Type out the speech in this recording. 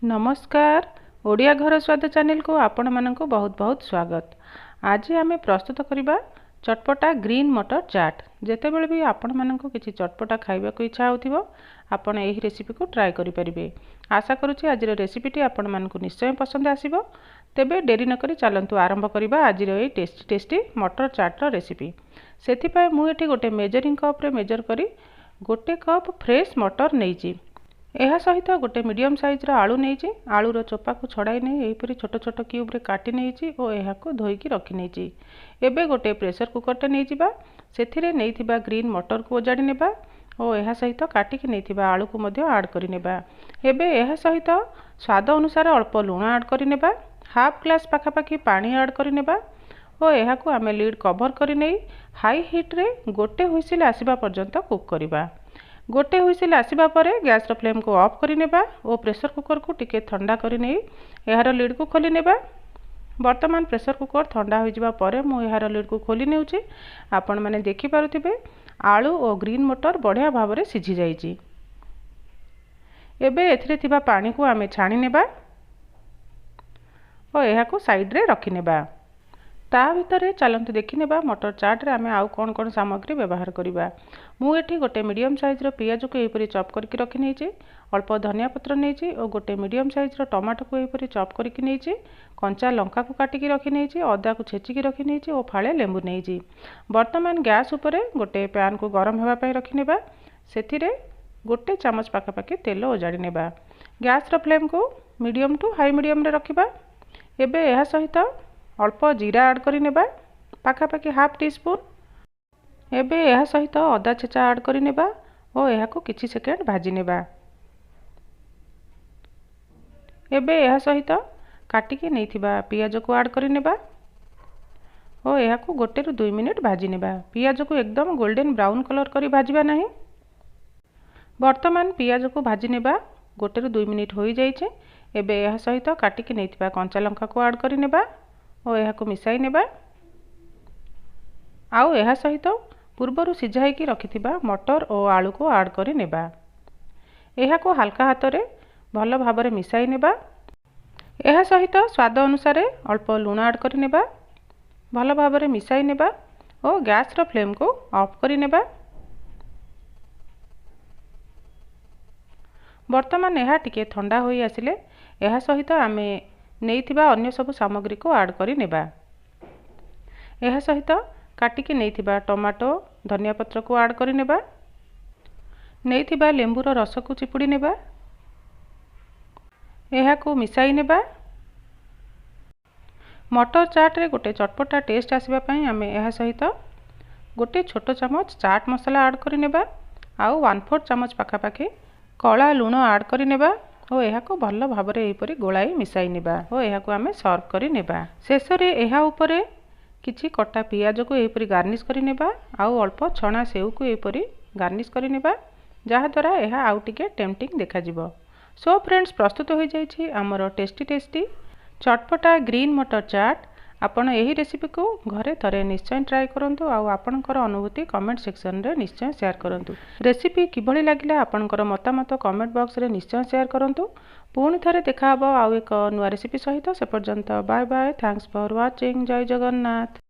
नमस्कार। ओडिया घर स्वाद चैनल को आपण मानक बहुत बहुत स्वागत। आज आम प्रस्तुत करवा चटपटा ग्रीन मटर चाट। जितेबाला भी आपण मानक किसी चटपटा खाइबा को इच्छा होथिबो आपण एही रेसिपी को ट्राई करि परिबे। आशा करूची आज रेसिपीटी आपण मानक निश्चय पसंद आसीबो। तेबे डेरी न करी चलंतु आरंभ करवा आज टेस्टी टेस्टी मटर चाट रेसिपी। सेथिपाई मु एठी गोटे मेजरिंग कप रे मेजर करी गोटे कप फ्रेश मटर नेइची। यह सहित गोटे मीडियम साइज आलू नहीं आलूर चोपा को छड़ाई नहीं यहीपरी छोट छोट क्यूब्रे काटी नहीं और यह धोईकी रखी नहीं। एबे गोटे प्रेशर कुकरटे नहीं से नहीं ग्रीन मटर को ओजाड़ी नेबा और यह सहित काटिकी नहीं आलू को मध्य ऐड करि नेबा। एबे यह सहित स्वाद अनुसार अल्प लुण ऐड करि नेबा, हाफ ग्लास पाखापाखि पानी ऐड करि नेबा और यह को आमे लीड कवर करि नै हाई हीट रे गोटे हुइसिल आसीबा पर्यंत कुक करिबा। गोटे हुइसिल आसीबा परे गैस रो फ्लेम को ऑफ करि नेबा और प्रेशर कुकर को टिके ठंडा करि नै यार लीड को खोली नेबा। वर्तमान प्रेशर कुकर ठंडा हो जिबा परे मु यार लीड को खोली नेउची। आपण माने देखि पारुथिबे आलू और ग्रीन मटर बढ़िया भाव रे सिझी जाईची। एबे एथिरे थिबा पानी को आमे छाणी नेबा और यहा को साइड रे रखि नेबा। ता भितर चलते देखी नेबा मटर चाट रे आमे आउ कौन कौन सामग्री व्यवहार करिबा। मु एठी गोटे मीडियम साइज रो पियाज को एपरी चॉप करके रखी नेछि, अल्प धनिया पत्र नेछि और गोटे मीडियम साइज रो टमाटो को एपरी चॉप करके नेछि, कंचा लंका को काटिकी रखी नेछि, अदा को छेचिकी रखी नेछि और फाळे लेंबू नेछि। वर्तमान गैस उपरे गोटे पैन को गरम हेबा पई रखी नेबा। सेथिरे गोटे चामच पाखापाखि तेल ओजाड़ी नेबा। गैस रो फ्लेम को मीडियम टू हाई मीडियम रे रखिबा। एबे एहा सहित अल्प जीरा ऐड करि नेबा पाखापाखि हाफ टी स्पून। एबे यह सहित अदा छेचा ऐड करि नेबा और यह को किछि सेकेंड भाजी नेबा। एबे यह सहित काटिकी नैथिबा पियाज को ऐड करि नेबा और यह को गोटे रु 2 मिनिट भाजी नेबा। पियाज को एकदम गोल्डन ब्राउन कलर करी भाजीबा नहीं। वर्तमान पियाज को भाजी नेबा गोटे रु 2 मिनिट होई जाइछे। एबे यह सहित काटिकी नैथिबा कंचा लंका को ऐड करि नेबा और यह को मिसाई नेबा। आउ यह सहित पूर्वर सिझाई की रखिथिबा मटर और आलू को ऐड करि नेबा। यह को हल्का हाथ रे भल भाव रे मिसाई नेबा। यह सहित स्वाद अनुसार अल्प लुण ऐड करि नेबा, भल भाव रे मिसाई नेबा और गैस रो फ्लेम को ऑफ करि नेबा। वर्तमान यह टिके ठंडा होई आसिले यह सहित आमे नैथिबा अन्य सब सामग्री को ऐड करि नेबा। यह सहित काटिकी नैथिबा टमाटो धनिया पत्र को ऐड करि नेबा। नैथिबा लेंबूर रस को चिपुड़ी नेबा। यह को मिसाई नेबा। मटर चाट रे गोटे चटपटा टेस्ट आसीबा पई आमे यह सहित गोटे छोट चमच चाट मसला ऐड करि नेबा आउ 1/4 चमच पाखापाखि कला लुण ऐड करि नेबा और यह को भल भाव रे एपरी गोलाई मिसाई नेबा और यह को आमे सर्व करि नेबा। शेष रे एहा उपरे किछि कटा पियाज को एपरी गार्निश करि नेबा आउ अल्प छणा सेव को एपरी गार्निश करि नेबा जहा द्वारा यह आउ टिके टेम्पटिंग देखा जिवो। सो फ्रेंड्स प्रस्तुत हो जाइछि हमर टेस्टी टेस्टी चटपटा ग्रीन मटर चाट। आपण एही रेसिपी को घरे थरे निश्चय ट्राई करंतु आउ आपणकर अनुभूति कमेंट सेक्शन रे निश्चय शेयर करंतु। रेसिपी किभली लागिला आपणकर मतामत कमेंट बॉक्स रे निश्चय शेयर करंतु। पुणी थरे देखा हबो आउ एक नुआ रेसिपी सहित। से पर्यंत bye bye. Thanks for watching. Jai Jagannath.